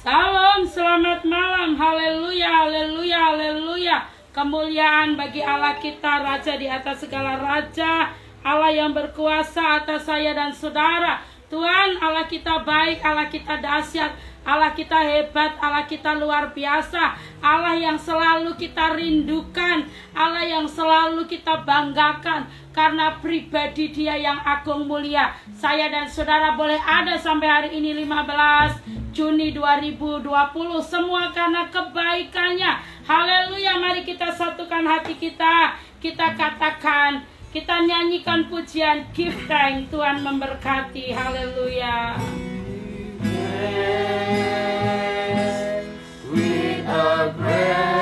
Salam, selamat malam, haleluya, haleluya, haleluya. Kemuliaan bagi Allah kita, Raja di atas segala raja, Allah yang berkuasa atas saya dan saudara. Tuhan, Allah kita baik, Allah kita dahsyat, Allah kita hebat, Allah kita luar biasa, Allah yang selalu kita rindukan, Allah yang selalu kita banggakan, karena pribadi Dia yang agung mulia. Saya dan saudara boleh ada sampai hari ini 15 Juni 2020, semua karena kebaikannya. Haleluya, mari kita satukan hati kita, kita katakan, kita nyanyikan pujian, give thanks. Tuhan memberkati, haleluya.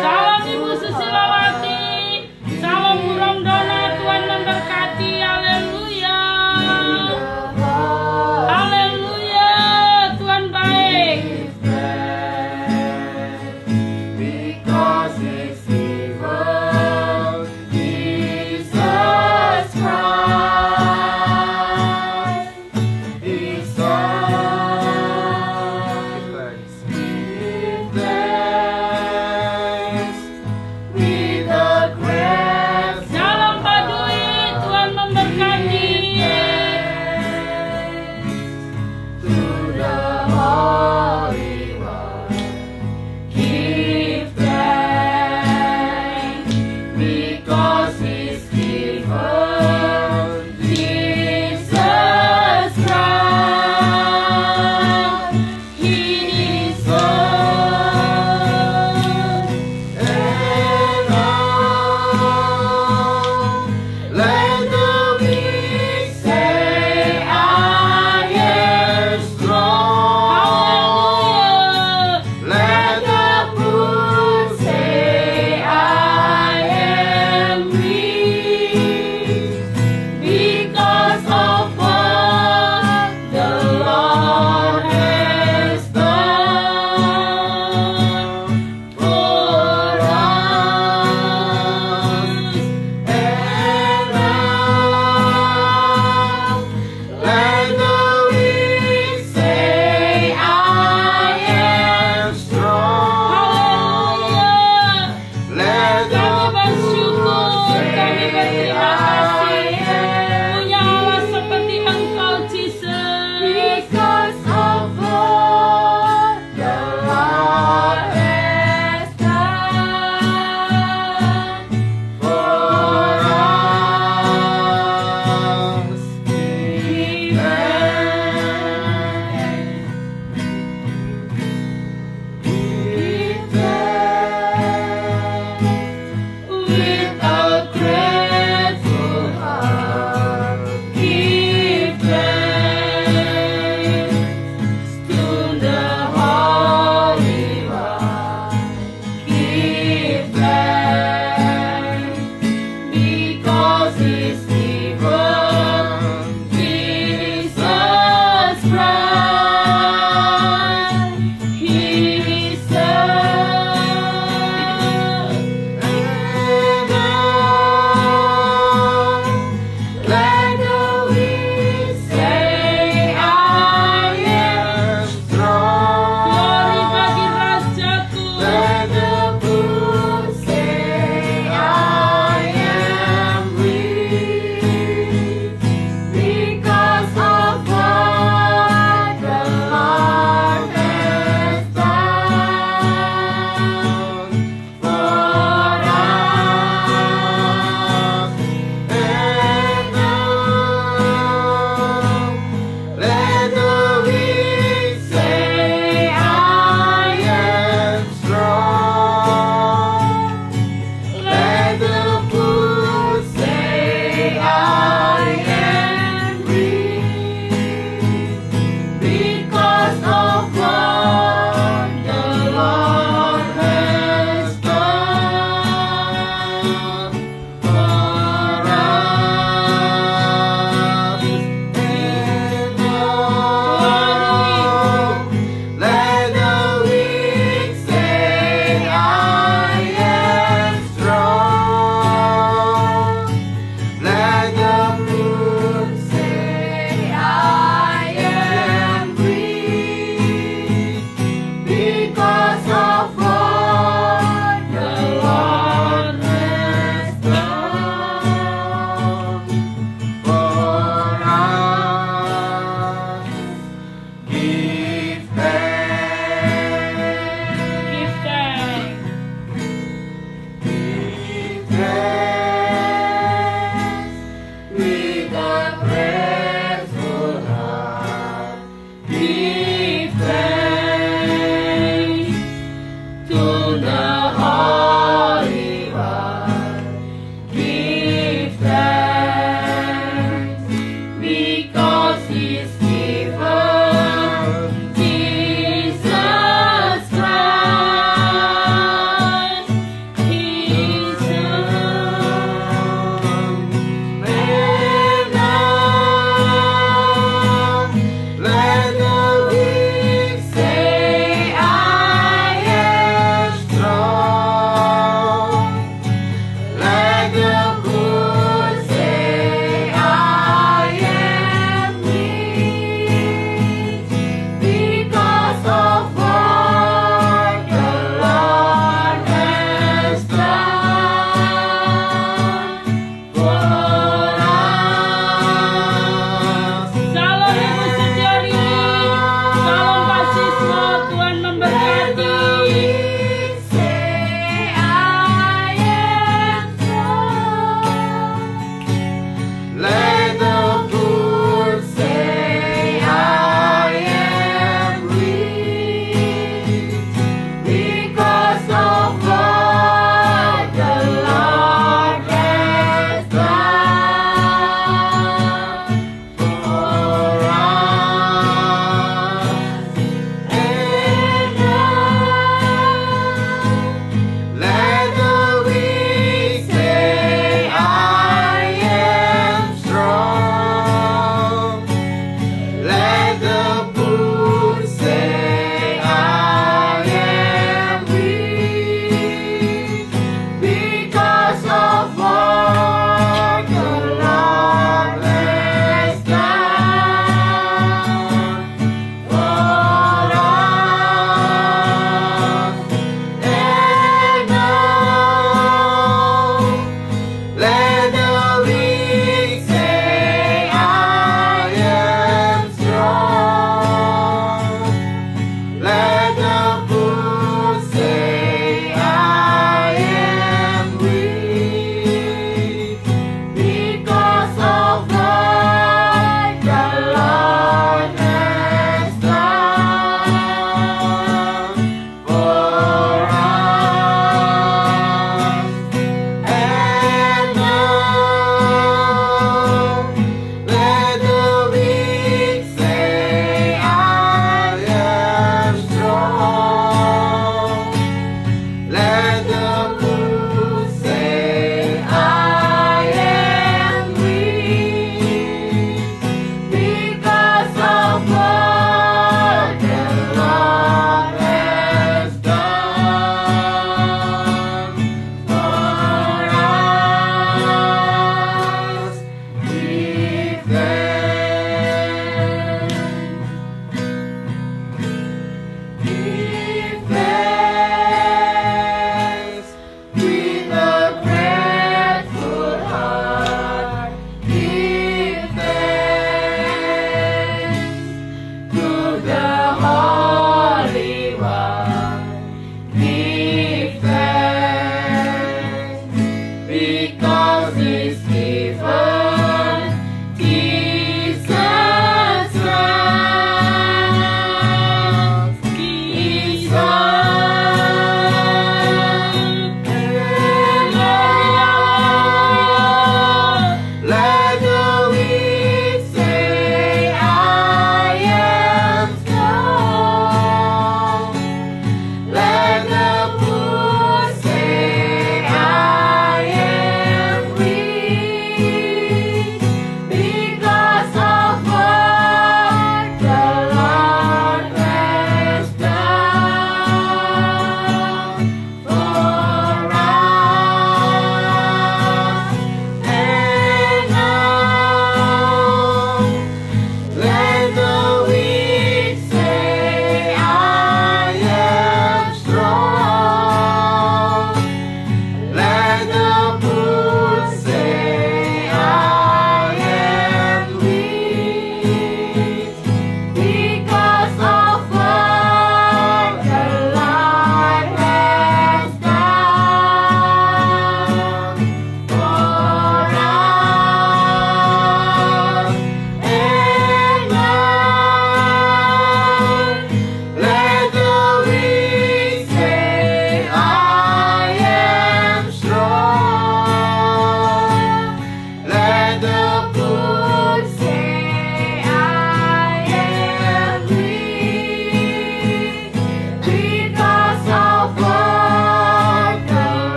Salam Ibu Susilawati, salam Burung Dona, Tuhan memberkati, haleluya. Haleluya, Tuhan baik. Jesus Christ, He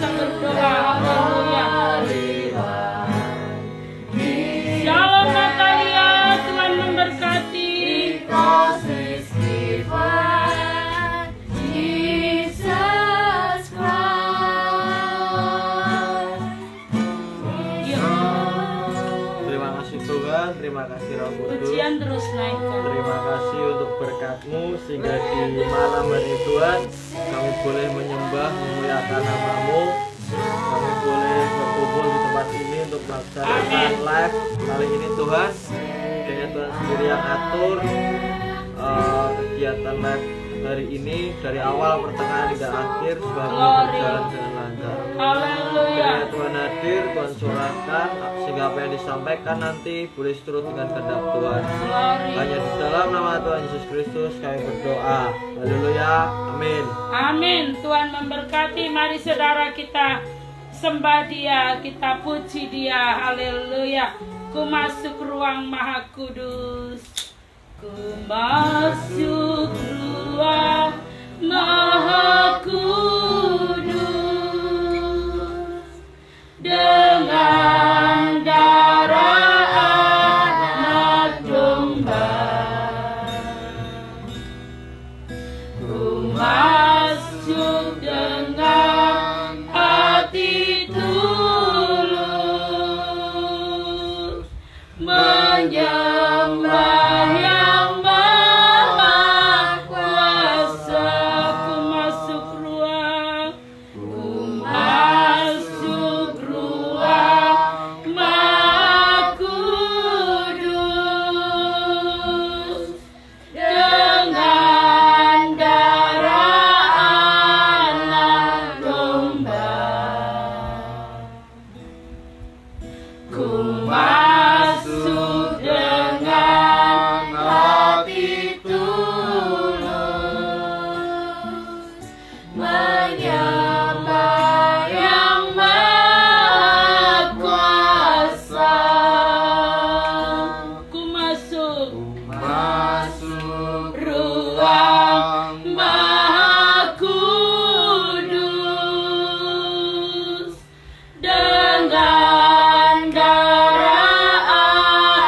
bisa berdoa. Haleluya. Shalom Natalia, Tuhan memberkati. Terima kasih Roh Kudus. Pujian terus naikkan. Terima kasih untuk berkat-Mu sehingga di malam hari Tuhan kami boleh menyembah, memuliakan nama-Mu. Kami boleh berkumpul di tempat ini untuk melaksanakan live kali ini Tuhan. Kayaknya Tuhan sendiri yang atur kegiatan live hari ini dari awal, pertengahan hingga akhir sebagai berjalan dengan lancar. Haleluya. Kiranya Tuhan hadir, Tuhan suarakan sehingga apa yang disampaikan nanti boleh seturut dengan kehendak Tuhan. Hanya di dalam nama Tuhan Yesus Kristus kami berdoa. Haleluya. Amin. Amin. Tuhan memberkati. Mari saudara kita sembah Dia, kita puji Dia. Haleluya. Ku masuk ruang Maha Kudus. Ku masuk ruang Maha Kudus dengan darah anak domba. Ku masuk dengan hati tulus menyembah Yang Maha Kuasa. Ku masuk ruang Maha Kudus dengan darah anak domba. Ku masuk dengan hati tulus menyembah Yang Maha Kuasa. Ku masuk ruang Maha Kudus dengan darah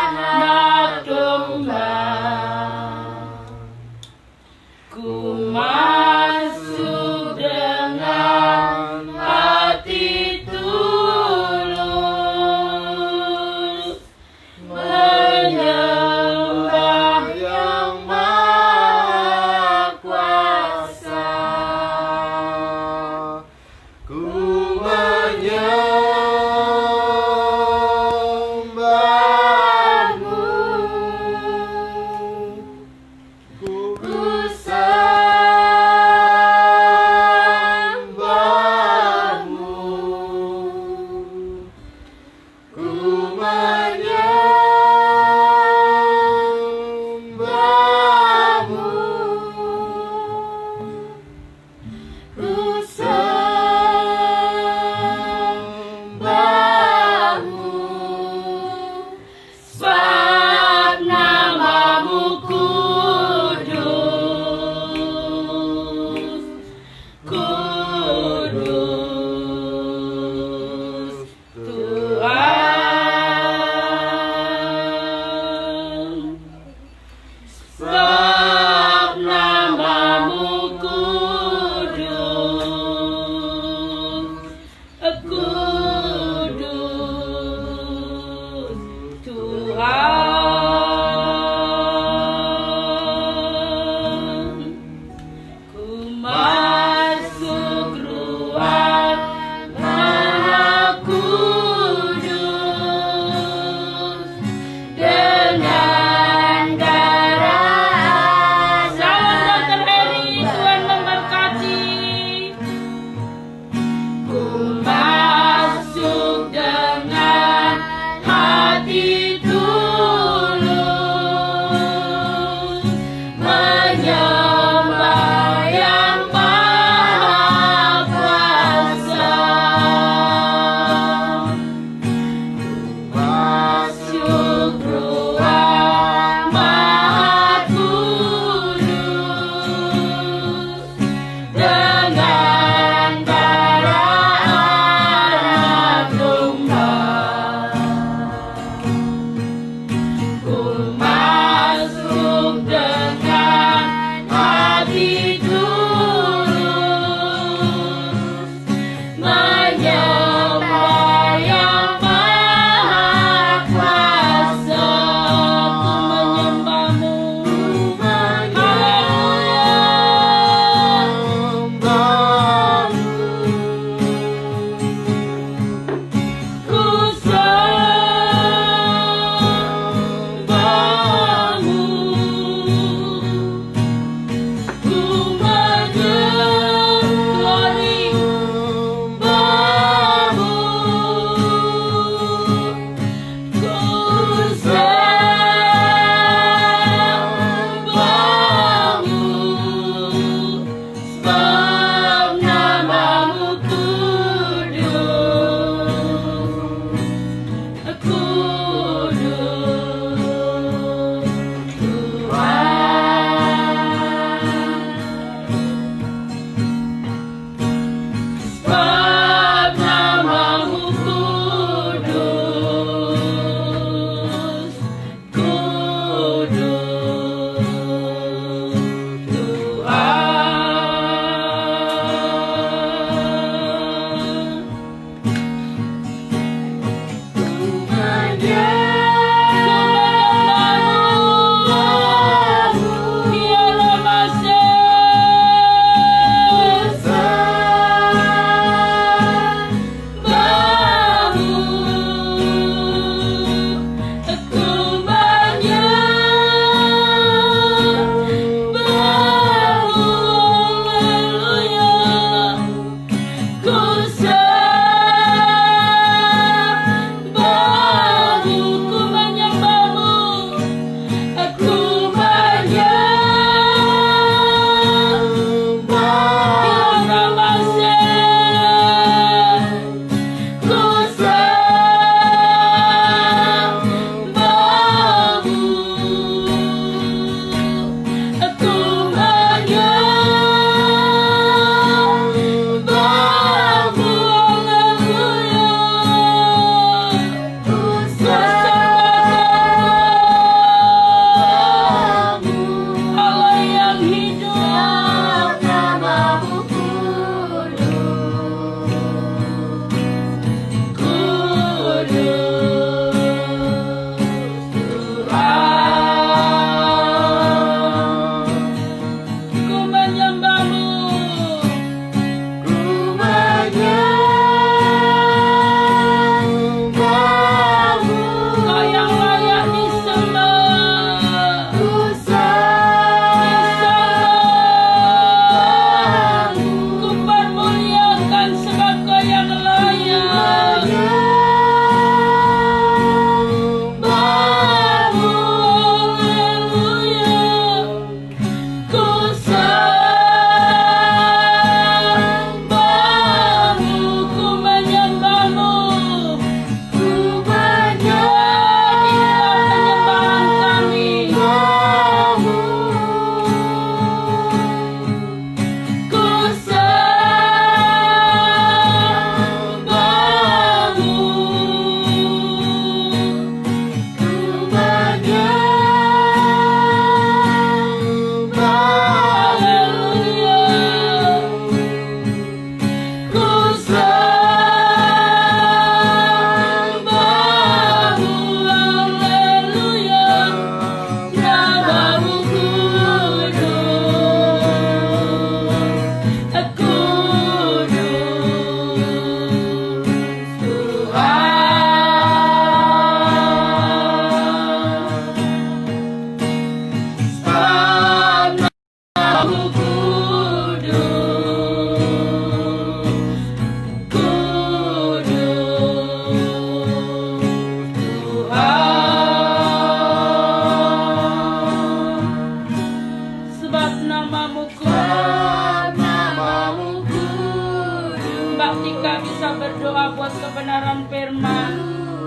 anak domba. Ku masuk dengan hati tulus menyembah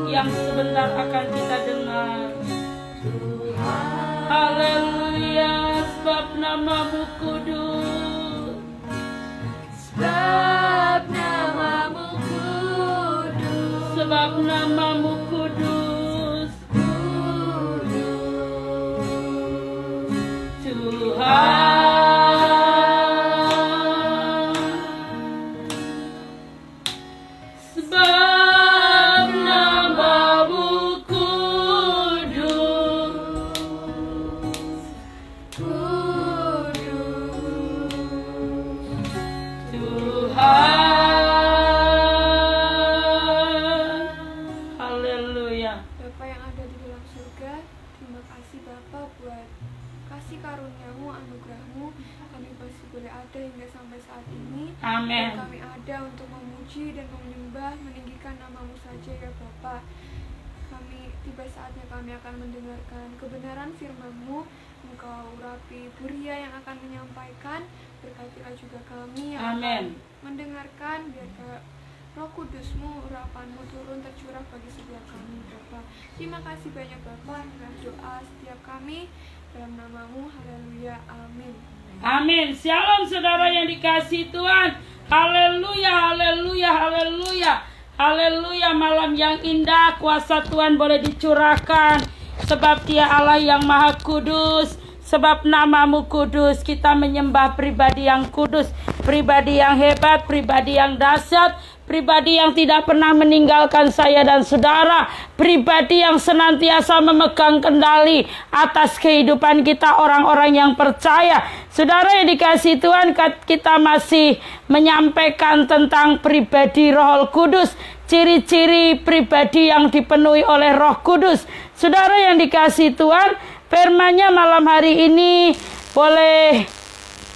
yang sebentar akan kita dengar. Haleluya, sebab namamu kudus. Sebab namamu kudus. Sebab namamu kudus. Tuhan, sebab namamu kudus. Tuhan, haleluya. Bapa yang ada di dalam surga, terima kasih Bapa buat kasih karuniamu, anugerahmu. Kami masih boleh ada hingga sampai saat ini. Amin. Dan kami ada untuk memuji dan menyembah, meninggikan namamu saja ya Bapa. Tiba saatnya kami akan mendengarkan kebenaran firman-Mu. Engkau urapi Buria yang akan menyampaikan. Berkatilah juga kami yang akan mendengarkan. Biar Roh Kudus-Mu, urapan-Mu turun tercurah bagi setiap kami Bapa. Terima kasih banyak Bapa. Inilah doa setiap kami dalam namamu. Haleluya. Amin. Amin. Shalom saudara yang dikasihi Tuhan. Haleluya, haleluya, haleluya. Haleluya, malam yang indah, kuasa Tuhan boleh dicurahkan. Sebab Dia Allah yang Maha Kudus. Sebab namamu kudus, kita menyembah pribadi yang kudus, pribadi yang hebat, pribadi yang dahsyat, pribadi yang tidak pernah meninggalkan saya dan saudara, pribadi yang senantiasa memegang kendali atas kehidupan kita orang-orang yang percaya. Saudara yang dikasihi Tuhan, kita masih menyampaikan tentang pribadi Roh Kudus, ciri-ciri pribadi yang dipenuhi oleh Roh Kudus. Saudara yang dikasihi Tuhan, firman-Nya malam hari ini boleh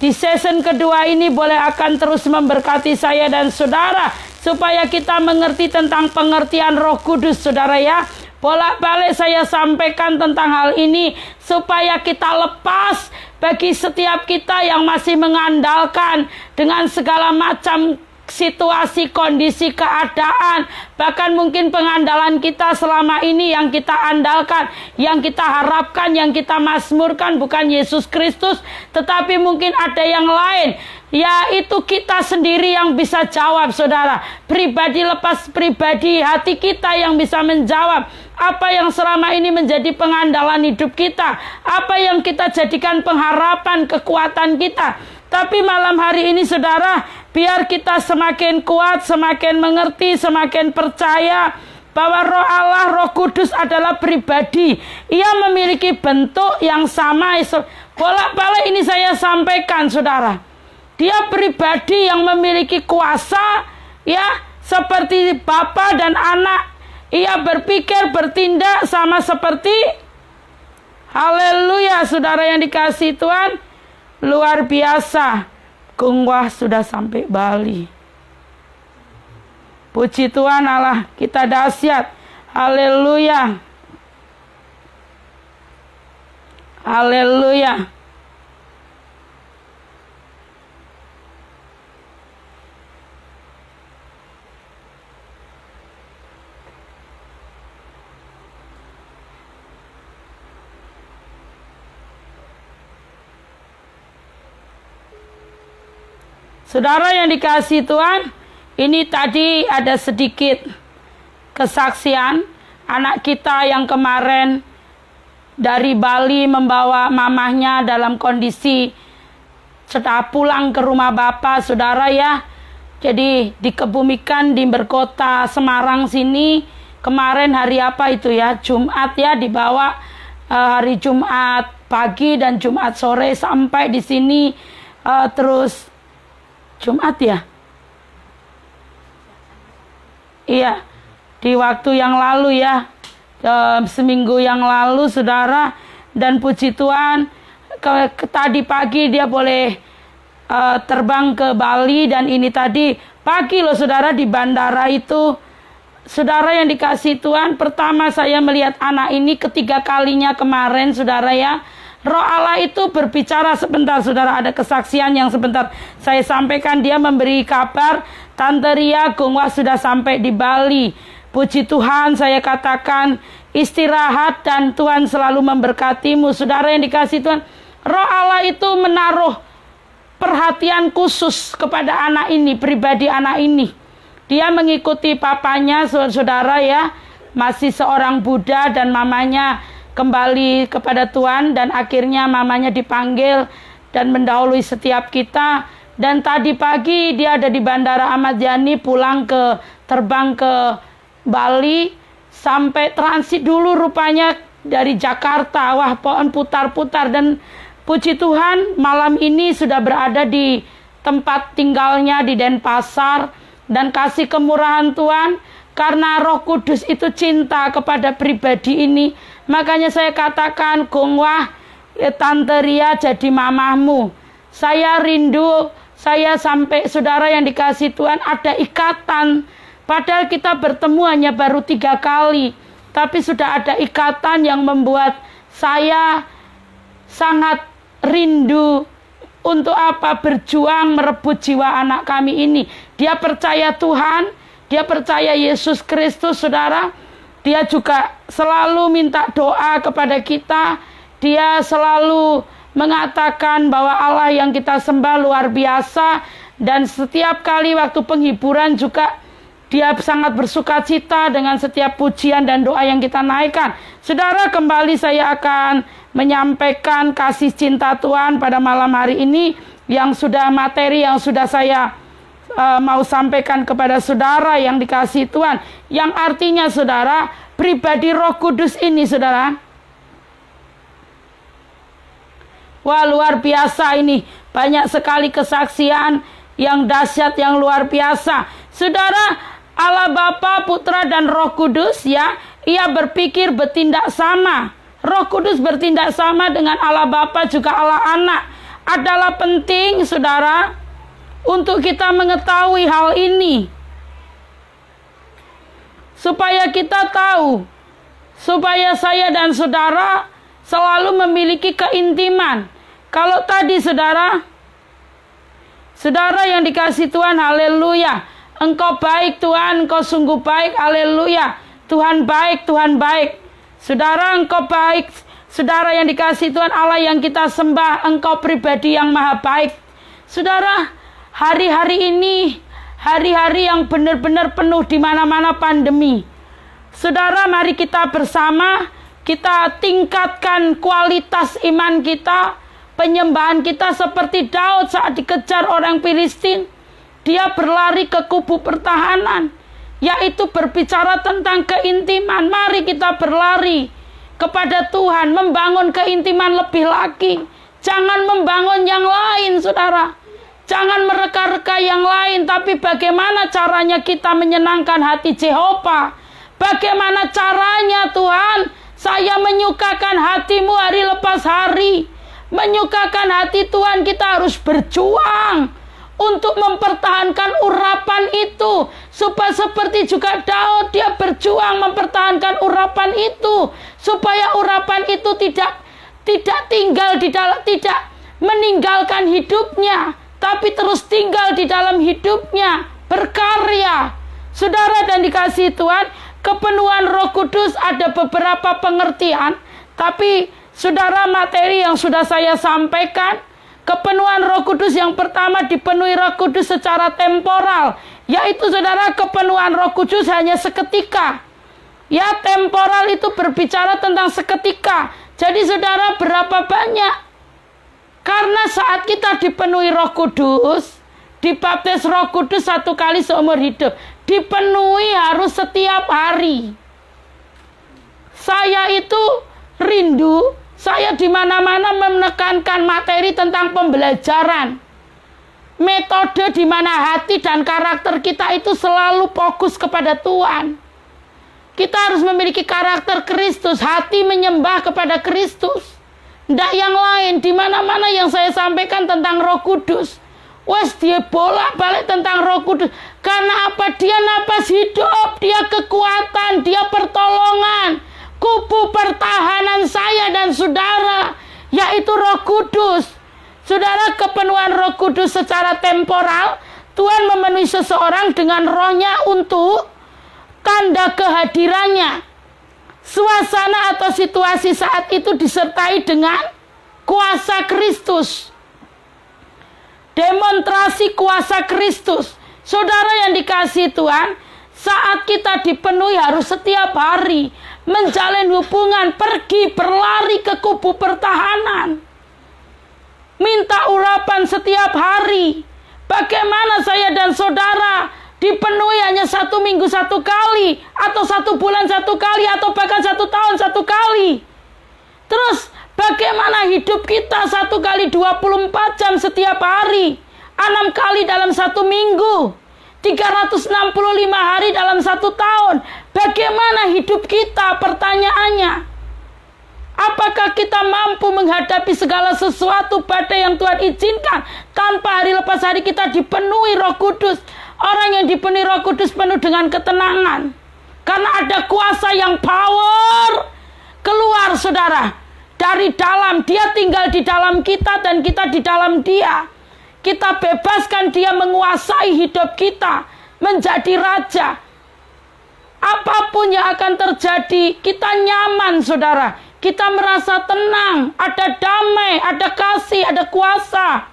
di season kedua ini boleh akan terus memberkati saya dan saudara supaya kita mengerti tentang pengertian Roh Kudus, saudara ya. Bolak-balik saya sampaikan tentang hal ini supaya kita lepas bagi setiap kita yang masih mengandalkan dengan segala macam situasi, kondisi, keadaan, bahkan mungkin pengandalan kita selama ini yang kita andalkan, yang kita harapkan, yang kita mazmurkan bukan Yesus Kristus, tetapi mungkin ada yang lain. Yaitu kita sendiri yang bisa jawab, saudara. Pribadi lepas pribadi, hati kita yang bisa menjawab apa yang selama ini menjadi pengandalan hidup kita, apa yang kita jadikan pengharapan, kekuatan kita. Tapi malam hari ini saudara, biar kita semakin kuat, semakin mengerti, semakin percaya bahwa Roh Allah, Roh Kudus adalah pribadi. Ia memiliki bentuk yang sama. Bolak-balik ini saya sampaikan saudara. Dia pribadi yang memiliki kuasa, ya, seperti Bapa dan Anak. Ia berpikir, bertindak sama seperti, haleluya, saudara yang dikasihi Tuhan. Luar biasa. Gungwah sudah sampai Bali. Puji Tuhan Allah, kita dahsyat. Haleluya. Haleluya. Saudara yang dikasihi Tuhan, ini tadi ada sedikit kesaksian anak kita yang kemarin dari Bali membawa mamahnya dalam kondisi sudah pulang ke rumah bapak, saudara ya. Jadi dikebumikan di Berkota Semarang sini. Kemarin hari apa itu ya? Jumat ya, dibawa hari Jumat pagi dan Jumat sore sampai di sini terus Jumat ya? Iya, di waktu yang lalu ya, seminggu yang lalu saudara. Dan puji Tuhan, tadi pagi dia boleh terbang ke Bali. Dan ini tadi pagi loh saudara di bandara itu. Saudara yang dikasihi Tuhan, pertama saya melihat anak ini ketiga kalinya kemarin saudara ya. Roh Allah itu berbicara sebentar, saudara, ada kesaksian yang sebentar saya sampaikan. Dia memberi kabar, Tante Ria Gungwah sudah sampai di Bali. Puji Tuhan, saya katakan istirahat dan Tuhan selalu memberkatimu. Saudara yang dikasihi Tuhan, Roh Allah itu menaruh perhatian khusus kepada anak ini, pribadi anak ini. Dia mengikuti papanya, saudara ya, masih seorang Buddha, dan mamanya kembali kepada Tuhan, dan akhirnya mamanya dipanggil dan mendahului setiap kita. Dan tadi pagi dia ada di Bandara Ahmad Yani, terbang ke Bali, sampai transit dulu rupanya dari Jakarta. Wah, pohon putar-putar, dan puji Tuhan malam ini sudah berada di tempat tinggalnya di Denpasar. Dan kasih kemurahan Tuhan, karena Roh Kudus itu cinta kepada pribadi ini, makanya saya katakan, Gongwah, Tante Ria jadi mamahmu. Saya rindu, saya sampai saudara yang dikasihi Tuhan, ada ikatan. Padahal kita bertemu hanya baru 3 kali, tapi sudah ada ikatan yang membuat saya sangat rindu untuk apa? Berjuang merebut jiwa anak kami ini. Dia percaya Tuhan, dia percaya Yesus Kristus, saudara. Dia juga selalu minta doa kepada kita. Dia selalu mengatakan bahwa Allah yang kita sembah luar biasa. Dan setiap kali waktu penghiburan juga dia sangat bersuka cita dengan setiap pujian dan doa yang kita naikkan. Saudara, kembali saya akan menyampaikan kasih cinta Tuhan pada malam hari ini, yang sudah materi yang sudah saya mau sampaikan kepada saudara yang dikasihi Tuhan, yang artinya saudara, pribadi Roh Kudus ini saudara, wah luar biasa ini, banyak sekali kesaksian yang dahsyat, yang luar biasa. Saudara, Allah Bapa, Putra dan Roh Kudus ya, ia berpikir bertindak sama. Roh Kudus bertindak sama dengan Allah Bapa juga Allah Anak. Adalah penting saudara untuk kita mengetahui hal ini, supaya kita tahu, supaya saya dan saudara selalu memiliki keintiman. Kalau tadi saudara yang dikasihi Tuhan, haleluya, Engkau baik Tuhan, Engkau sungguh baik, haleluya. Tuhan baik, Tuhan baik. Saudara, Engkau baik. Saudara yang dikasihi Tuhan, Allah yang kita sembah, Engkau pribadi yang maha baik. Saudara, hari-hari ini, hari-hari yang benar-benar penuh di mana-mana pandemi. Saudara, mari kita bersama, kita tingkatkan kualitas iman kita, penyembahan kita seperti Daud saat dikejar orang Filistin. Dia berlari ke kubu pertahanan, yaitu berbicara tentang keintiman. Mari kita berlari kepada Tuhan, membangun keintiman lebih lagi. Jangan membangun yang lain, saudara. Jangan mereka-reka yang lain, tapi bagaimana caranya kita menyenangkan hati Jehova? Bagaimana caranya Tuhan? Saya menyukakan hatimu hari lepas hari. Menyukakan hati Tuhan, kita harus berjuang untuk mempertahankan urapan itu, supaya seperti juga Daud, dia berjuang mempertahankan urapan itu, supaya urapan itu tidak tinggal di dalam, tidak meninggalkan hidupnya, tapi terus tinggal di dalam hidupnya, berkarya. Saudara dan dikasihi Tuhan, kepenuhan Roh Kudus ada beberapa pengertian, tapi saudara, materi yang sudah saya sampaikan, kepenuhan Roh Kudus yang pertama, dipenuhi Roh Kudus secara temporal, yaitu saudara, kepenuhan Roh Kudus hanya seketika. Ya, temporal itu berbicara tentang seketika. Jadi saudara, berapa banyak? Karena saat kita dipenuhi Roh Kudus, dibaptis Roh Kudus 1 kali seumur hidup, dipenuhi harus setiap hari. Saya itu rindu, saya di mana-mana menekankan materi tentang pembelajaran. Metode di mana hati dan karakter kita itu selalu fokus kepada Tuhan. Kita harus memiliki karakter Kristus, hati menyembah kepada Kristus. Tidak yang lain. Di mana-mana yang saya sampaikan tentang Roh Kudus, wes dia bolak-balik tentang Roh Kudus. Karena apa? Dia napas hidup, dia kekuatan, dia pertolongan. Kubu pertahanan saya dan saudara, yaitu Roh Kudus. Saudara, kepenuhan Roh Kudus secara temporal, Tuhan memenuhi seseorang dengan rohnya untuk tanda kehadirannya. Suasana atau situasi saat itu disertai dengan kuasa Kristus. Demonstrasi kuasa Kristus. Saudara yang dikasihi Tuhan, saat kita dipenuhi harus setiap hari menjalin hubungan, pergi berlari ke kubu pertahanan. Minta urapan setiap hari. Bagaimana saya dan saudara dipenuhi hanya 1 minggu 1 kali, atau 1 bulan 1 kali, atau bahkan 1 tahun 1 kali. Terus bagaimana hidup kita 1 kali 24 jam setiap hari, 6 kali dalam 1 minggu, 365 hari dalam 1 tahun. Bagaimana hidup kita? Pertanyaannya, apakah kita mampu menghadapi segala sesuatu badai yang Tuhan izinkan tanpa hari lepas hari kita dipenuhi Roh Kudus? Orang yang dipenuhi Roh Kudus penuh dengan ketenangan, karena ada kuasa yang power keluar, saudara, dari dalam. Dia tinggal di dalam kita dan kita di dalam dia. Kita bebaskan dia menguasai hidup kita, menjadi raja. Apapun yang akan terjadi, kita nyaman, saudara. Kita merasa tenang, ada damai, ada kasih, ada kuasa.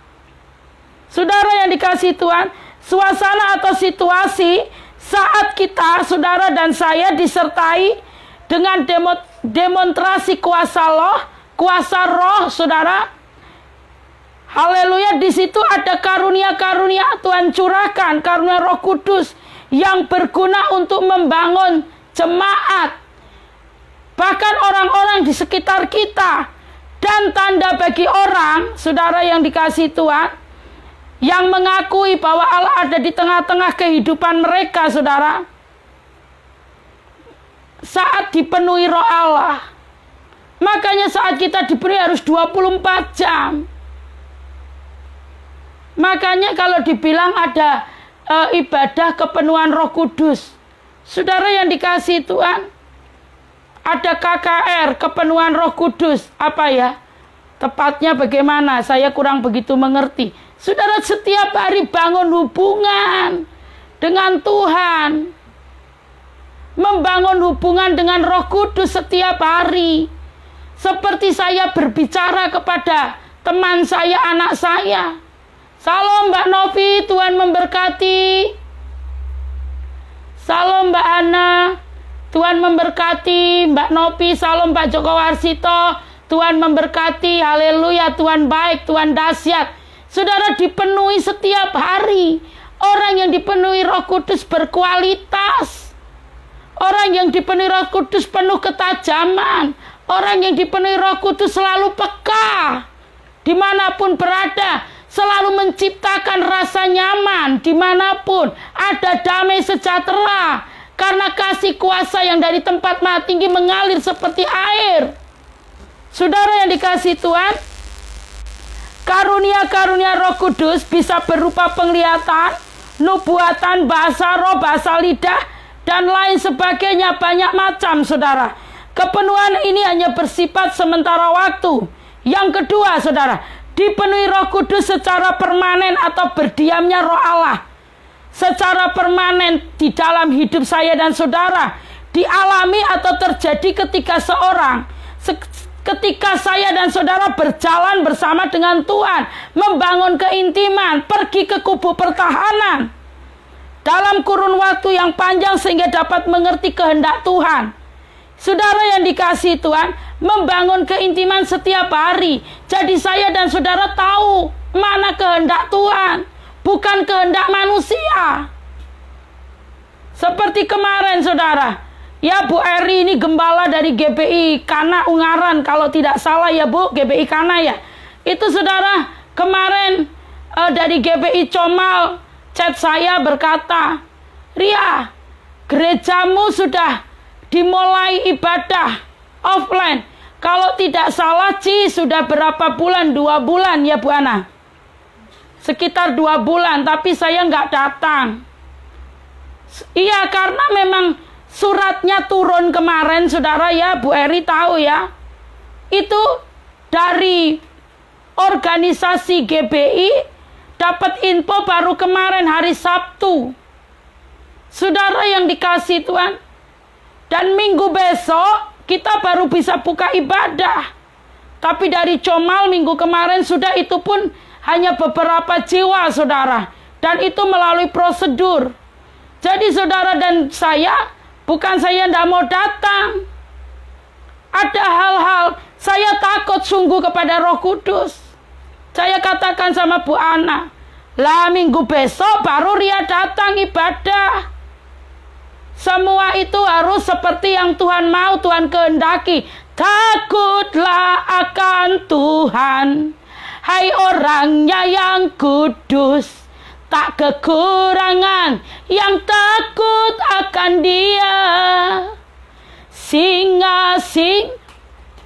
Saudara yang dikasihi Tuhan, suasana atau situasi saat kita, saudara dan saya, disertai dengan demonstrasi kuasa roh, saudara. Haleluya, di situ ada karunia-karunia Tuhan curahkan, karunia Roh Kudus yang berguna untuk membangun jemaat, bahkan orang-orang di sekitar kita. Dan tanda bagi orang, saudara yang dikasihi Tuhan, yang mengakui bahwa Allah ada di tengah-tengah kehidupan mereka, saudara, saat dipenuhi Roh Allah. Makanya saat kita dipenuhi harus 24 jam. Makanya kalau dibilang ada ibadah kepenuhan Roh Kudus, saudara yang dikasihi Tuhan, ada KKR, kepenuhan Roh Kudus. Apa ya? Tepatnya bagaimana? Saya kurang begitu mengerti. Saudara, setiap hari bangun hubungan dengan Tuhan. Membangun hubungan dengan Roh Kudus setiap hari. Seperti saya berbicara kepada teman saya, anak saya. Salam Mbak Novi, Tuhan memberkati. Salam Mbak Ana, Tuhan memberkati. Mbak Novi, salam Pak Joko Warsito, Tuhan memberkati. Haleluya, Tuhan baik, Tuhan dahsyat. Saudara, dipenuhi setiap hari. Orang yang dipenuhi Roh Kudus berkualitas. Orang yang dipenuhi Roh Kudus penuh ketajaman. Orang yang dipenuhi Roh Kudus selalu peka. Dimanapun berada, selalu menciptakan rasa nyaman. Dimanapun ada damai sejahtera, karena kasih kuasa yang dari tempat Maha Tinggi mengalir seperti air. Saudara yang dikasihi Tuhan, karunia-karunia Roh Kudus bisa berupa penglihatan, nubuatan, bahasa roh, bahasa lidah, dan lain sebagainya, banyak macam, saudara. Kepenuhan ini hanya bersifat sementara waktu. Yang kedua, saudara, dipenuhi Roh Kudus secara permanen atau berdiamnya Roh Allah secara permanen di dalam hidup saya dan saudara, dialami atau terjadi ketika ketika saya dan saudara berjalan bersama dengan Tuhan, membangun keintiman, pergi ke kubu pertahanan dalam kurun waktu yang panjang sehingga dapat mengerti kehendak Tuhan. Saudara yang dikasihi Tuhan, membangun keintiman setiap hari. Jadi saya dan saudara tahu mana kehendak Tuhan, bukan kehendak manusia. Seperti kemarin, saudara, ya, Bu Eri ini gembala dari GBI Kana Ungaran, kalau tidak salah ya Bu, GBI Kana ya. Itu saudara, kemarin dari GBI Comal chat saya berkata, Ria, gerejamu sudah dimulai ibadah offline. Kalau tidak salah Ci, sudah berapa bulan? 2 bulan ya Bu Ana? Sekitar 2 bulan, tapi saya nggak datang. Iya, karena memang suratnya turun kemarin, saudara ya, Bu Eri tahu ya. Itu dari organisasi GBI, dapat info baru kemarin hari Sabtu. Saudara yang dikasihi Tuhan, dan minggu besok kita baru bisa buka ibadah. Tapi dari Comal minggu kemarin sudah, itu pun hanya beberapa jiwa saudara. Dan itu melalui prosedur. Jadi saudara dan saya, bukan saya tidak mau datang. Ada hal-hal, saya takut sungguh kepada Roh Kudus. Saya katakan sama Bu Ana, lah minggu besok baru Ria datang ibadah. Semua itu harus seperti yang Tuhan mau, Tuhan kehendaki. Takutlah akan Tuhan, hai orangnya yang kudus. Tak kekurangan yang takut akan Dia. Singa-sing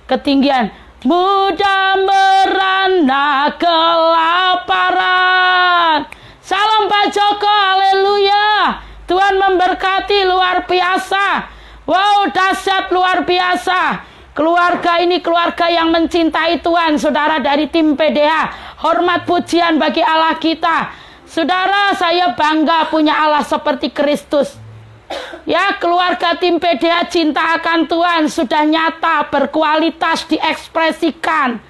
ketinggian, mudah merana kelaparan. Salam Pak Joko, haleluya. Tuhan memberkati luar biasa. Wow, dahsyat luar biasa. Keluarga ini keluarga yang mencintai Tuhan, saudara, dari tim PDH. Hormat pujian bagi Allah kita. Saudara, saya bangga punya Allah seperti Kristus. Ya, keluarga tim PDH cinta akan Tuhan sudah nyata, berkualitas, diekspresikan.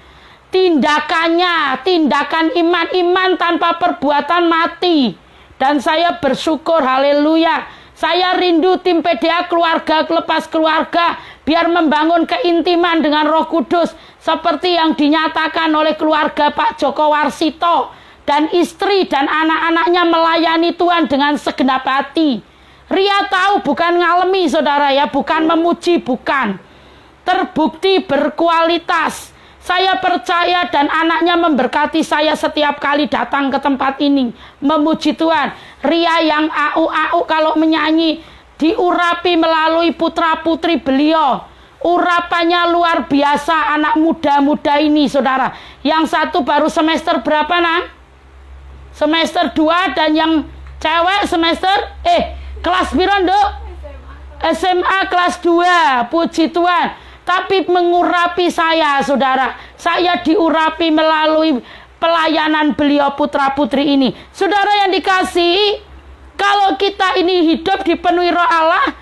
Tindakannya, tindakan iman-iman tanpa perbuatan mati. Dan saya bersyukur, haleluya. Saya rindu tim PDH keluarga lepas keluarga, biar membangun keintiman dengan Roh Kudus. Seperti yang dinyatakan oleh keluarga Pak Joko Warsito. Dan istri dan anak-anaknya melayani Tuhan dengan segenap hati. Ria tahu bukan ngalemi saudara ya, bukan memuji, bukan. Terbukti berkualitas. Saya percaya dan anaknya memberkati saya setiap kali datang ke tempat ini. Memuji Tuhan. Ria yang au-au kalau menyanyi, diurapi melalui putra-putri beliau. Urapannya luar biasa, anak muda-muda ini saudara. Yang satu baru semester berapa nak? Semester 2, dan yang cewek semester kelas biron dok? SMA kelas 2. Puji Tuhan. Tapi mengurapi saya saudara. Saya diurapi melalui pelayanan beliau putra-putri ini. Saudara yang dikasihi, kalau kita ini hidup dipenuhi Roh Allah,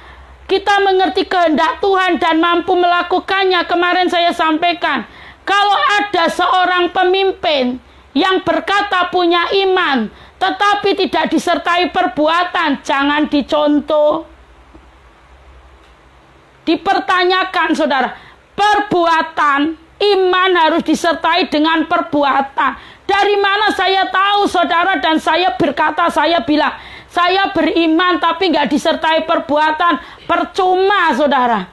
kita mengerti kehendak Tuhan dan mampu melakukannya. Kemarin saya sampaikan, kalau ada seorang pemimpin yang berkata punya iman, tetapi tidak disertai perbuatan, jangan dicontoh. Dipertanyakan saudara, perbuatan, iman harus disertai dengan perbuatan. Dari mana saya tahu saudara? Dan saya berkata, saya bilang, saya beriman tapi nggak disertai perbuatan, percuma saudara.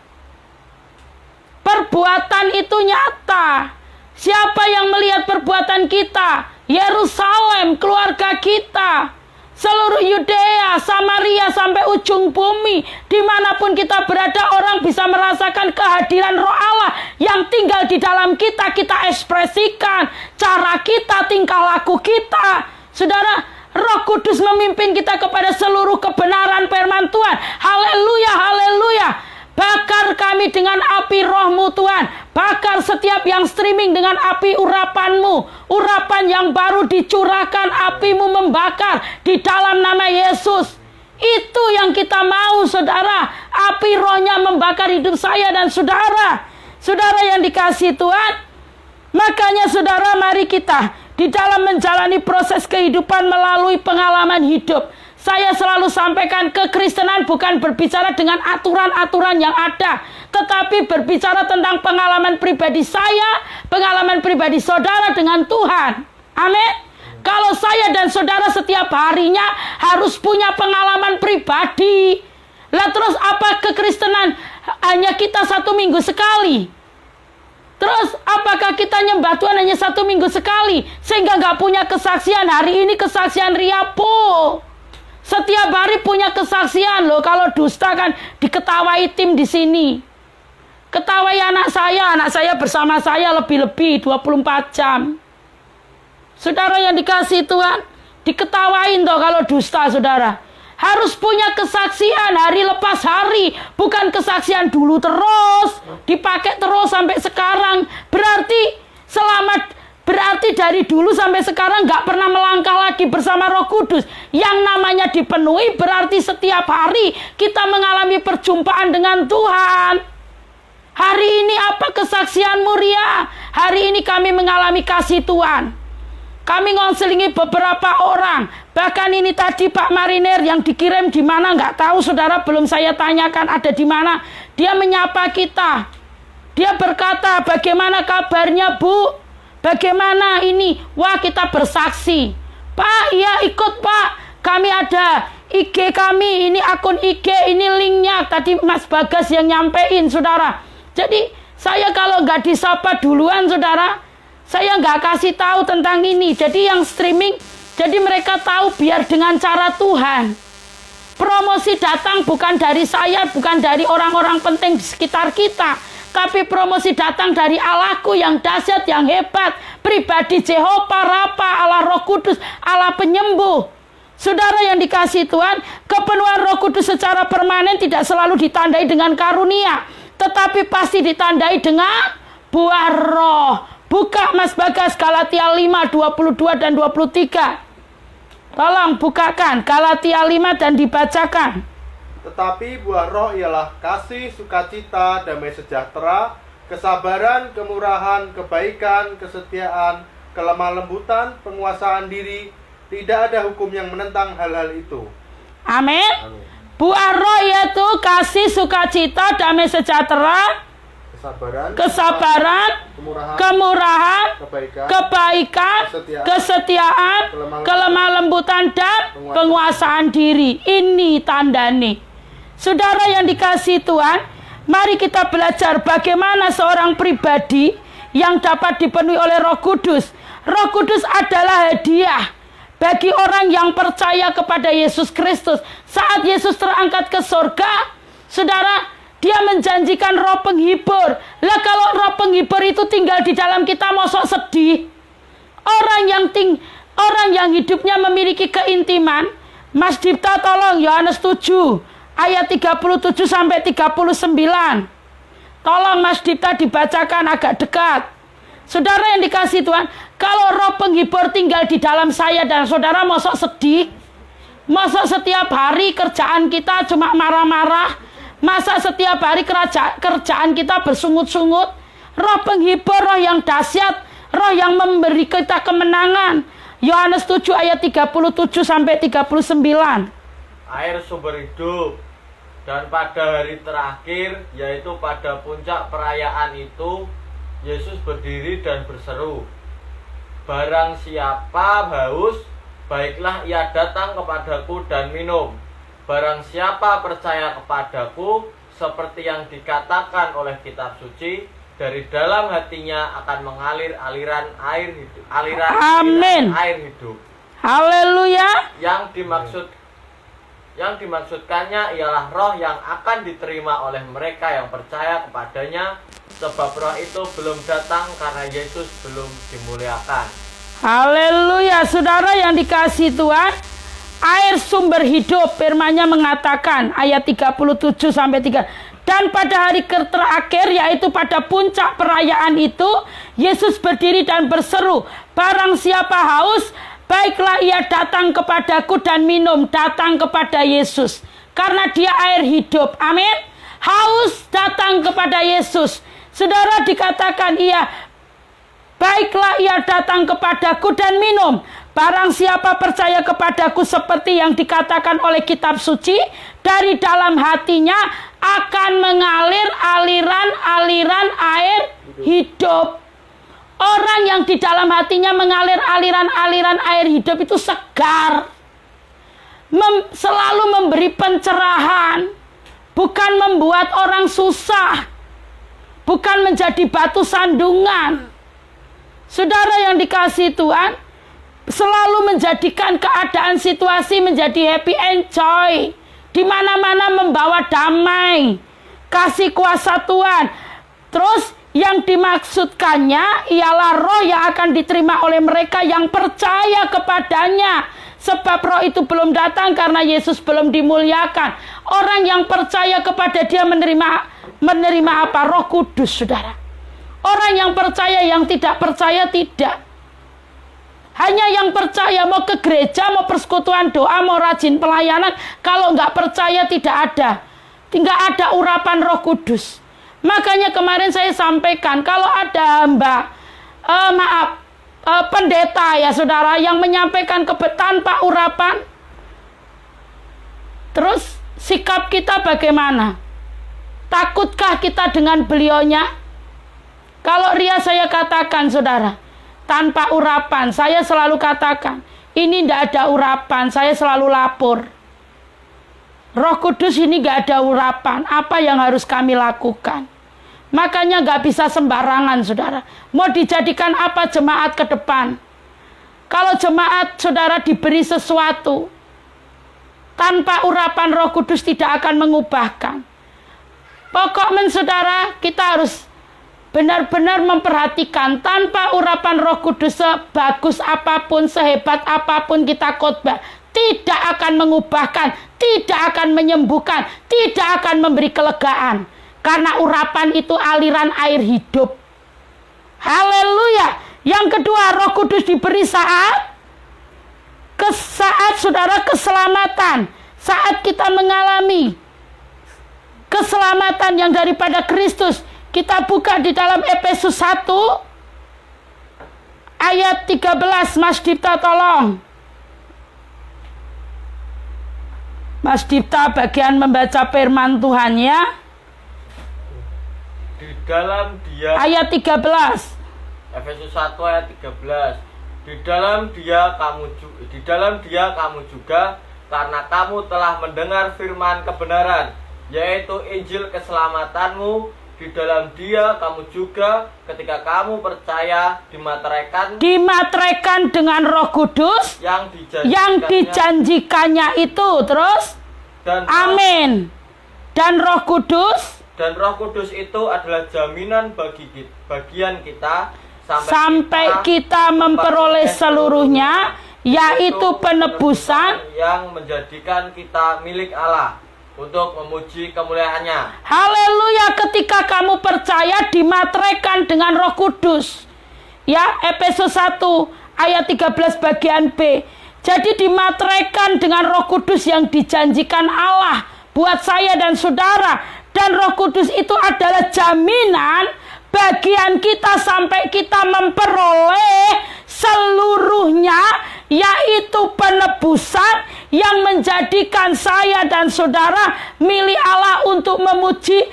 Perbuatan itu nyata. Siapa yang melihat perbuatan kita? Yerusalem, keluarga kita. Seluruh Yudea, Samaria, sampai ujung bumi. Dimanapun kita berada, orang bisa merasakan kehadiran Roh Allah yang tinggal di dalam kita. Kita ekspresikan cara kita, tingkah laku kita. Saudara, Roh Kudus memimpin kita kepada seluruh kebenaran firman Tuhan. Haleluya, haleluya. Bakar kami dengan api Roh-Mu Tuhan. Bakar setiap yang streaming dengan api urapan-Mu. Urapan yang baru dicurahkan, api-Mu membakar di dalam nama Yesus. Itu yang kita mau saudara. Api Roh-Nya membakar hidup saya dan saudara. Saudara yang dikasihi Tuhan. Makanya saudara, mari kita di dalam menjalani proses kehidupan melalui pengalaman hidup. Saya selalu sampaikan, kekristenan bukan berbicara dengan aturan-aturan yang ada, tetapi berbicara tentang pengalaman pribadi saya, pengalaman pribadi saudara dengan Tuhan. Amin. Kalau saya dan saudara setiap harinya harus punya pengalaman pribadi. Lah terus apa kekristenan hanya kita 1 minggu sekali? Terus apakah kita nyembah Tuhan hanya 1 minggu sekali sehingga nggak punya kesaksian? Hari ini kesaksian Riapo. Setiap hari punya kesaksian loh. Kalau dusta kan diketawai tim di sini. Ketawai anak saya bersama saya lebih-lebih 24 jam. Saudara yang dikasihi Tuhan, diketawain toh kalau dusta saudara. Harus punya kesaksian hari lepas hari. Bukan kesaksian dulu terus, dipakai terus sampai sekarang. Berarti berarti dari dulu sampai sekarang nggak pernah melangkah lagi bersama Roh Kudus. Yang namanya dipenuhi berarti setiap hari kita mengalami perjumpaan dengan Tuhan. Hari ini apa kesaksianmu, Ria? Hari ini kami mengalami kasih Tuhan. Kami ngonselingi beberapa orang. Bahkan ini tadi Pak Mariner yang dikirim di mana nggak tahu, saudara, belum saya tanyakan ada di mana. Dia menyapa kita. Dia berkata, bagaimana kabarnya, Bu? Bagaimana ini? Wah, kita bersaksi. Pak, iya ikut Pak. Kami ada IG kami, ini akun IG, ini linknya. Tadi Mas Bagas yang nyampein, saudara. Jadi saya kalau nggak disapa duluan, saudara, saya nggak kasih tahu tentang ini. Jadi yang streaming, jadi mereka tahu biar dengan cara Tuhan. Promosi datang bukan dari saya, bukan dari orang-orang penting di sekitar kita. Tapi promosi datang dari Allahku yang dahsyat, yang hebat. Pribadi Jehovah Rafa, Allah Roh Kudus, Allah penyembuh. Saudara yang dikasihi Tuhan, kepenuhan Roh Kudus secara permanen tidak selalu ditandai dengan karunia. Tetapi pasti ditandai dengan buah roh. Buka Mas Bagas Galatia 5, 22 dan 23. Tolong bukakan Galatia 5 dan dibacakan. Tetapi buah roh ialah kasih, sukacita, damai sejahtera, kesabaran, kemurahan, kebaikan, kesetiaan, kelemah lembutan, penguasaan diri. Tidak ada hukum yang menentang hal-hal itu. Amin. Buah roh yaitu kasih, sukacita, damai sejahtera, kesabaran, kemurahan, kebaikan, kesetiaan, kelemah lembutan, dan penguasaan diri. Ini tandanya. Saudara yang dikasihi Tuhan, mari kita belajar bagaimana seorang pribadi yang dapat dipenuhi oleh Roh Kudus. Roh Kudus adalah hadiah bagi orang yang percaya kepada Yesus Kristus. Saat Yesus terangkat ke surga, saudara, dia menjanjikan roh penghibur. Lah kalau roh penghibur itu tinggal di dalam kita, mosok sedih. Orang yang hidupnya memiliki keintiman. Mas Dipta tolong Yohanes 7 ayat 37 sampai 39. Tolong Mas Dipta dibacakan agak dekat. Saudara yang dikasihi Tuhan, kalau roh penghibur tinggal di dalam saya dan saudara, mosok sedih? Masa setiap hari kerjaan kita cuma marah-marah? Masa setiap hari kerjaan kita bersungut-sungut? Roh penghibur, roh yang dahsyat, roh yang memberi kita kemenangan. Yohanes 7 ayat 37 sampai 39. Air sumber hidup. Dan pada hari terakhir, yaitu pada puncak perayaan itu, Yesus berdiri dan berseru, "Barang siapa haus, baiklah ia datang kepadaku dan minum. Barang siapa percaya kepadaku, seperti yang dikatakan oleh kitab suci, dari dalam hatinya akan mengalir aliran air hidup." Amin. Air hidup. Haleluya. Yang dimaksudkannya ialah roh yang akan diterima oleh mereka yang percaya kepadanya, sebab roh itu belum datang karena Yesus belum dimuliakan. Haleluya. Saudara yang dikasihi Tuhan, air sumber hidup, firman-Nya mengatakan ayat 37 sampai 3. Dan pada hari terakhir, yaitu pada puncak perayaan itu, Yesus berdiri dan berseru, "Barang siapa haus, baiklah ia datang kepadaku dan minum." Datang kepada Yesus karena dia air hidup. Amin. Haus, datang kepada Yesus. Saudara, dikatakan baiklah ia datang kepadaku dan minum. Barang siapa percaya kepadaku, seperti yang dikatakan oleh kitab suci, dari dalam hatinya akan mengalir aliran-aliran air hidup. Orang yang di dalam hatinya mengalir aliran-aliran air hidup itu segar. Selalu memberi pencerahan. Bukan membuat orang susah. Bukan menjadi batu sandungan. Saudara yang dikasihi Tuhan, selalu menjadikan keadaan situasi menjadi happy and joy. Di mana-mana membawa damai, kasih kuasa Tuhan. Terus yang dimaksudkannya ialah roh yang akan diterima oleh mereka yang percaya kepadanya. Sebab roh itu belum datang karena Yesus belum dimuliakan. Orang yang percaya kepada dia menerima apa? Roh Kudus, saudara. Orang yang percaya, yang tidak percaya tidak. Hanya yang percaya mau ke gereja, mau persekutuan doa, mau rajin pelayanan. Kalau nggak percaya tidak ada. Tidak ada urapan Roh Kudus. Makanya kemarin saya sampaikan, kalau ada hamba, pendeta ya saudara, yang menyampaikan tanpa urapan, terus sikap kita bagaimana? Takutkah kita dengan beliaunya? Kalau Ria saya katakan saudara, tanpa urapan, saya selalu katakan, ini tidak ada urapan, saya selalu lapor. Roh Kudus ini gak ada urapan, apa yang harus kami lakukan? Makanya gak bisa sembarangan saudara. Mau dijadikan apa jemaat ke depan? Kalau jemaat saudara diberi sesuatu, tanpa urapan Roh Kudus tidak akan mengubahkan. Pokoknya saudara, kita harus benar-benar memperhatikan, tanpa urapan Roh Kudus, sebagus apapun, sehebat apapun kita khotbah, tidak akan mengubahkan, tidak akan menyembuhkan, tidak akan memberi kelegaan. Karena urapan itu aliran air hidup. Haleluya. Yang kedua, Roh Kudus diberi saat saudara keselamatan. Saat kita mengalami keselamatan yang daripada Kristus. Kita buka di dalam Efesus 1 ayat 13. Mas Dipta tolong. Mas Dipta bagian membaca firman Tuhan ya. Di dalam Dia, ayat 13. Efesus 1 ayat 13. Di dalam Dia kamu juga, karena kamu telah mendengar firman kebenaran, yaitu Injil keselamatanmu. Di dalam Dia kamu juga, ketika kamu percaya, dimateraikan dengan Roh Kudus yang dijanjikannya itu. Terus amin. Dan Roh Kudus itu adalah jaminan bagian kita sampai kita memperoleh seluruhnya, yaitu penebusan yang menjadikan kita milik Allah untuk memuji kemuliaannya. Haleluya. Ketika kamu percaya, dimateraikan dengan Roh Kudus ya. Efesus 1 ayat 13 bagian B. Jadi dimateraikan dengan Roh Kudus yang dijanjikan Allah buat saya dan saudara. Dan Roh Kudus itu adalah jaminan bagian kita sampai kita memperoleh seluruhnya, yaitu penebusan yang menjadikan saya dan saudara milik Allah untuk memuji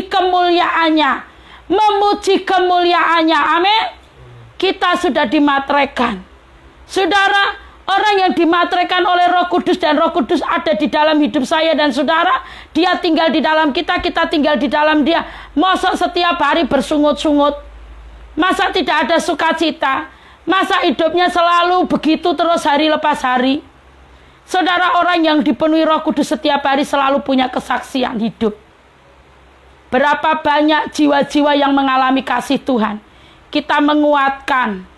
kemuliaannya. Memuji kemuliaannya. Amin. Kita sudah dimateraikan. Saudara, orang yang dimateraikan oleh Roh Kudus dan Roh Kudus ada di dalam hidup saya dan saudara, dia tinggal di dalam kita, kita tinggal di dalam dia. Masa setiap hari bersungut-sungut? Masa tidak ada sukacita? Masa hidupnya selalu begitu terus hari lepas hari? Saudara, orang yang dipenuhi Roh Kudus setiap hari selalu punya kesaksian hidup. Berapa banyak jiwa-jiwa yang mengalami kasih Tuhan. Kita menguatkan.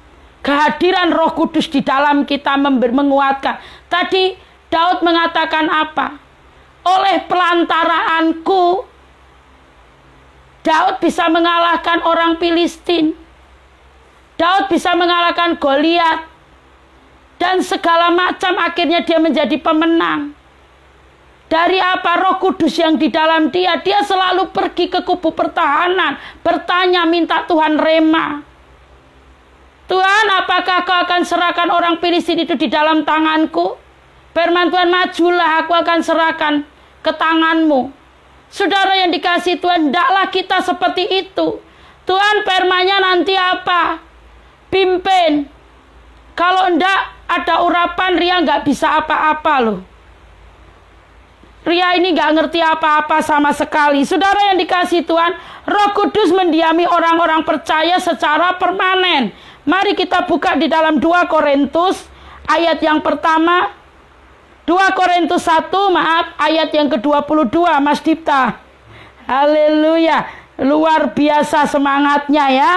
Kehadiran Roh Kudus di dalam kita menguatkan. Tadi Daud mengatakan apa? Oleh pelantaraanku, Daud bisa mengalahkan orang Filistin. Daud bisa mengalahkan Goliat. Dan segala macam, akhirnya dia menjadi pemenang. Dari apa? Roh Kudus yang di dalam dia. Dia selalu pergi ke kubu pertahanan, bertanya, minta Tuhan rema. Tuhan, apakah kau akan serahkan orang Filistin itu di dalam tanganku? Firman Tuhan, majulah, aku akan serahkan ke tanganmu. Saudara yang dikasihi Tuhan, hendaklah kita seperti itu. Tuhan, firman-Nya nanti apa? Pimpin. Kalau enggak ada urapan, Ria nggak bisa apa-apa loh. Ria ini nggak ngerti apa-apa sama sekali. Saudara yang dikasihi Tuhan, Roh Kudus mendiami orang-orang percaya secara permanen. Mari kita buka di dalam 2 Korintus ayat yang pertama. 2 Korintus 1 ayat yang ke-22 Mas Dipta. Haleluya. Luar biasa semangatnya ya.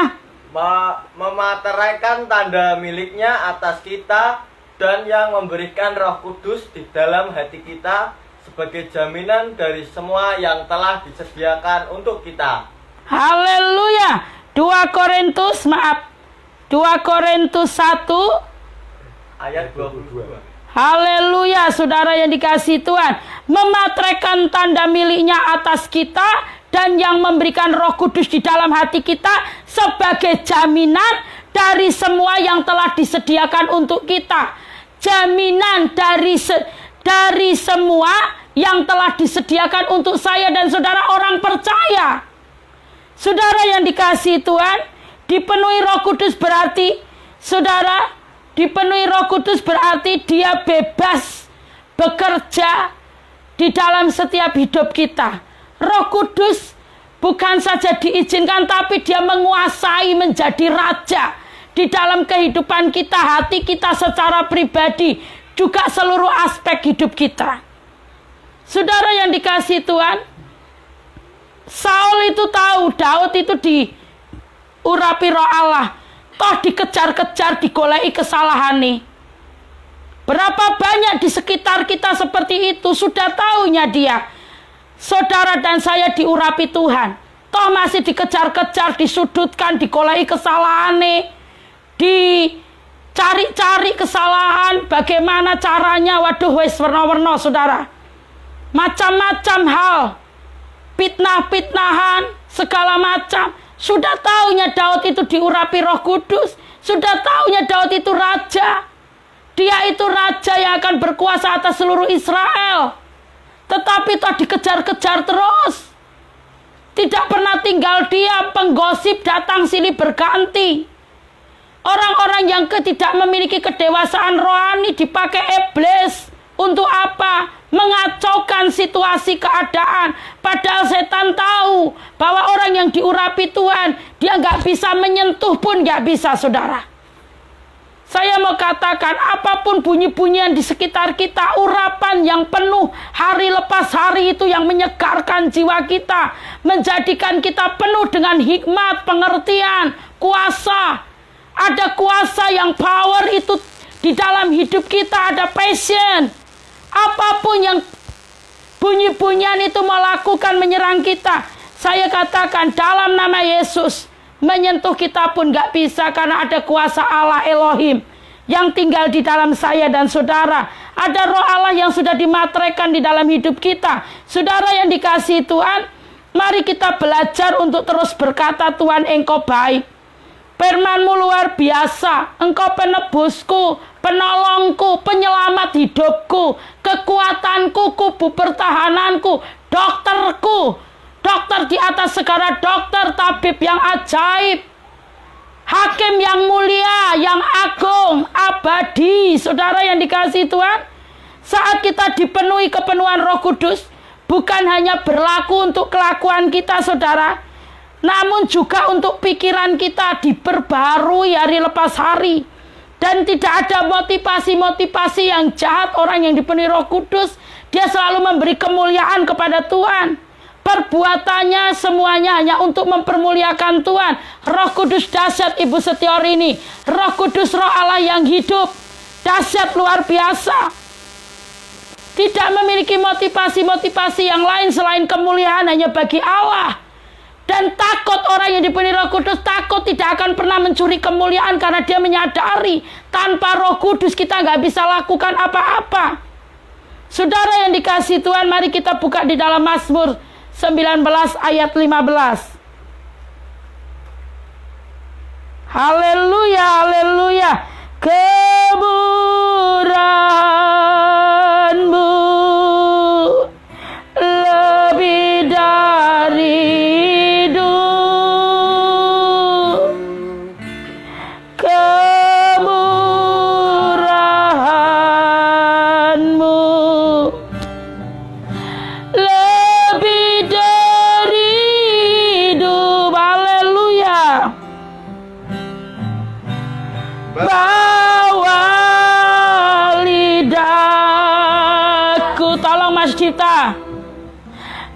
Memateraikan tanda miliknya atas kita dan yang memberikan Roh Kudus di dalam hati kita sebagai jaminan dari semua yang telah disediakan untuk kita. Haleluya. 2 Korintus 2 Korintus 1 ayat 22. Haleluya, saudara yang dikasihi Tuhan. Memateraikan tanda miliknya atas kita dan yang memberikan Roh Kudus di dalam hati kita sebagai jaminan dari semua yang telah disediakan untuk kita. Jaminan dari semua yang telah disediakan untuk saya dan saudara orang percaya. Saudara yang dikasihi Tuhan, dipenuhi Roh Kudus berarti, saudara, dipenuhi Roh Kudus berarti dia bebas bekerja di dalam setiap hidup kita. Roh Kudus bukan saja diizinkan, tapi dia menguasai menjadi raja di dalam kehidupan kita, hati kita secara pribadi, juga seluruh aspek hidup kita. Saudara yang dikasihi Tuhan, Saul itu tahu Daud itu diurapi Roh Allah. Toh dikejar-kejar, digoleki kesalahan nih. Berapa banyak di sekitar kita seperti itu, sudah tahunya dia. Saudara dan saya diurapi Tuhan. Toh masih dikejar-kejar, disudutkan, digoleki kesalahan nih. Dicari-cari kesalahan, bagaimana caranya. Waduh, wes warna-warna saudara. Macam-macam hal. Fitnah-fitnahan, segala macam. Sudah tahunya Daud itu diurapi Roh Kudus. Sudah tahunya Daud itu raja. Dia itu raja yang akan berkuasa atas seluruh Israel. Tetapi toh dikejar-kejar terus. Tidak pernah tinggal diam, penggosip datang silih berganti. Orang-orang yang tidak memiliki kedewasaan rohani dipakai iblis. Untuk apa? Mengacaukan situasi keadaan. Padahal setan tahu bahwa orang yang diurapi Tuhan, dia nggak bisa menyentuh pun nggak bisa, saudara. Saya mau katakan, apapun bunyi-bunyian di sekitar kita, urapan yang penuh hari lepas hari itu yang menyegarkan jiwa kita, menjadikan kita penuh dengan hikmat, pengertian, kuasa. Ada kuasa yang power itu di dalam hidup kita, ada passion. Apapun yang bunyi-bunyian itu melakukan menyerang kita, saya katakan dalam nama Yesus, menyentuh kita pun gak bisa, karena ada kuasa Allah Elohim yang tinggal di dalam saya dan saudara. Ada Roh Allah yang sudah dimateraikan di dalam hidup kita. Saudara yang dikasihi Tuhan, mari kita belajar untuk terus berkata, Tuhan Engkau baik. Firman-Mu luar biasa. Engkau penebusku, penolongku, penyelamat hidupku, kekuatanku, kubu pertahananku, dokterku, dokter di atas segala dokter, tabib yang ajaib, hakim yang mulia, yang agung, abadi. Saudara yang dikasihi Tuhan, saat kita dipenuhi kepenuhan Roh Kudus, bukan hanya berlaku untuk kelakuan kita, saudara, namun juga untuk pikiran kita diperbarui hari lepas hari. Dan tidak ada motivasi-motivasi yang jahat. Orang yang dipenuhi Roh Kudus, dia selalu memberi kemuliaan kepada Tuhan. Perbuatannya semuanya hanya untuk mempermuliakan Tuhan. Roh Kudus dahsyat, Ibu Setiorini. Roh Kudus, Roh Allah yang hidup, dahsyat luar biasa. Tidak memiliki motivasi-motivasi yang lain selain kemuliaan hanya bagi Allah. Dan takut orang yang dipenuhi Roh Kudus, takut tidak akan pernah mencuri kemuliaan, karena dia menyadari tanpa Roh Kudus kita nggak bisa lakukan apa-apa. Saudara yang dikasihi Tuhan, mari kita buka di dalam Mazmur 19 ayat 15. Haleluya, haleluya. Kemurahan-Mu lebih dari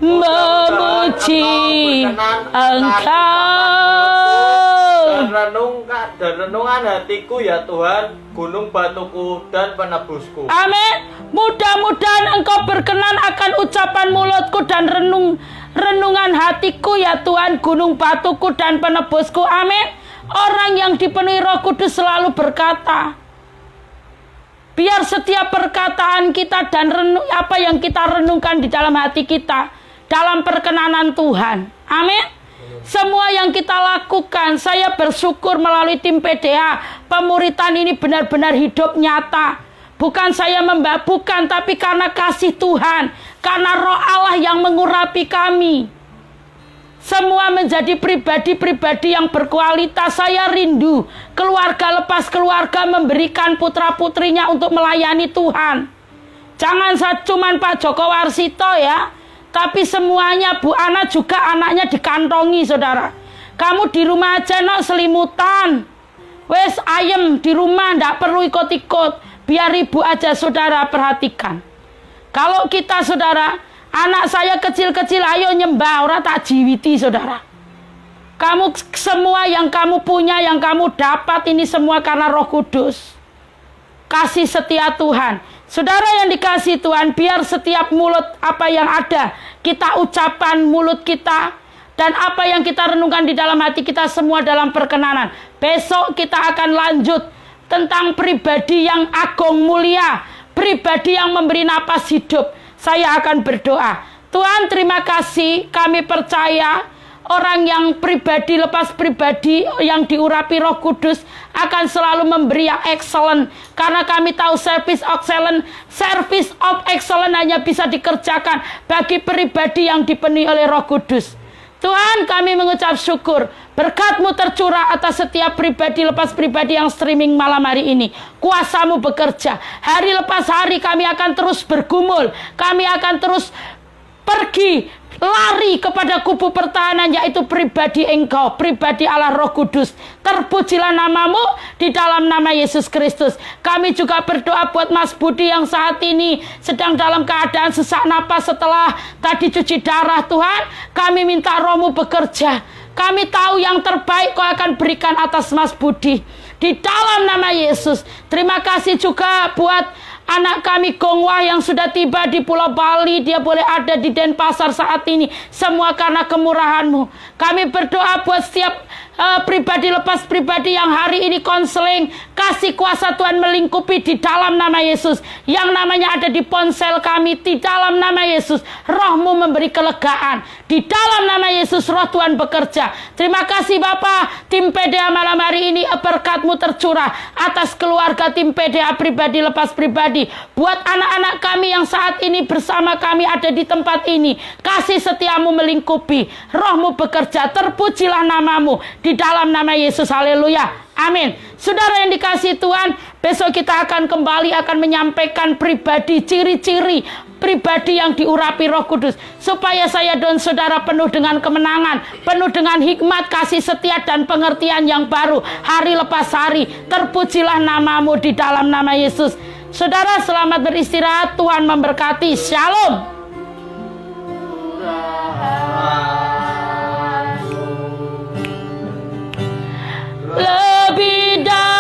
memuji Engkau. Dan renungan hatiku ya Tuhan, gunung batuku dan penebusku. Amin. Mudah-mudahan Engkau berkenan akan ucapan mulutku dan renungan hatiku ya Tuhan, gunung batuku dan penebusku. Amin. Orang yang dipenuhi Roh Kudus selalu berkata. Biar setiap perkataan kita dan apa yang kita renungkan di dalam hati kita dalam perkenanan Tuhan. Amin. Semua yang kita lakukan, saya bersyukur melalui tim PDA, pemuritan ini benar-benar hidup nyata. Bukan saya bukan, tapi karena kasih Tuhan, karena Roh Allah yang mengurapi kami. Semua menjadi pribadi-pribadi yang berkualitas. Saya rindu keluarga lepas keluarga memberikan putra-putrinya untuk melayani Tuhan. Jangan cuman Pak Joko Warsito ya, tapi semuanya Bu Ana juga anaknya dikantongi saudara. Kamu di rumah aja no selimutan. Wes ayem di rumah, ndak perlu ikut-ikut. Biar ibu aja saudara perhatikan. Kalau kita saudara, anak saya kecil-kecil ayo nyembah, ora tak jiwiti saudara. Kamu semua yang kamu punya, yang kamu dapat ini semua karena Roh Kudus. Kasih setia Tuhan. Saudara yang dikasih Tuhan, biar setiap mulut apa yang ada, kita ucapan mulut kita, dan apa yang kita renungkan di dalam hati kita semua dalam perkenanan. Besok kita akan lanjut tentang pribadi yang agung mulia, pribadi yang memberi napas hidup. Saya akan berdoa. Tuhan terima kasih, kami percaya orang yang pribadi lepas pribadi yang diurapi Roh Kudus akan selalu memberi yang excellent. Karena kami tahu service of excellent hanya bisa dikerjakan bagi pribadi yang dipenuhi oleh Roh Kudus. Tuhan kami mengucap syukur, berkat-Mu tercurah atas setiap pribadi lepas pribadi yang streaming malam hari ini. Kuasa-Mu bekerja, hari lepas hari kami akan terus bergumul, kami akan terus pergi, lari kepada kubu pertahanan, yaitu pribadi Engkau, pribadi Allah Roh Kudus. Terpujilah nama-Mu di dalam nama Yesus Kristus. Kami juga berdoa buat Mas Budi yang saat ini sedang dalam keadaan sesak napas setelah tadi cuci darah. Tuhan, kami minta Roh-Mu bekerja. Kami tahu yang terbaik Kau akan berikan atas Mas Budi. Di dalam nama Yesus. Terima kasih juga buat anak kami Gongwah yang sudah tiba di Pulau Bali. Dia boleh ada di Denpasar saat ini. Semua karena kemurahan-Mu. Kami berdoa buat setiap pribadi lepas pribadi yang hari ini konseling. Kasih kuasa Tuhan melingkupi di dalam nama Yesus. Yang namanya ada di ponsel kami. Di dalam nama Yesus. Roh-Mu memberi kelegaan. Di dalam nama Yesus Roh Tuhan bekerja. Terima kasih Bapa. Tim PDA malam hari ini berkat-Mu tercurah atas keluarga tim PDA pribadi lepas pribadi. Buat anak-anak kami yang saat ini bersama kami ada di tempat ini. Kasih setia-Mu melingkupi. Roh-Mu bekerja. Terpujilah nama-Mu di dalam nama Yesus. Haleluya. Amin. Saudara yang dikasihi Tuhan, besok kita akan kembali akan menyampaikan pribadi, ciri-ciri pribadi yang diurapi Roh Kudus. Supaya saya dan saudara penuh dengan kemenangan, penuh dengan hikmat, kasih setia dan pengertian yang baru. Hari lepas hari. Terpujilah nama-Mu di dalam nama Yesus. Saudara selamat beristirahat. Tuhan memberkati. Shalom. Lebih dari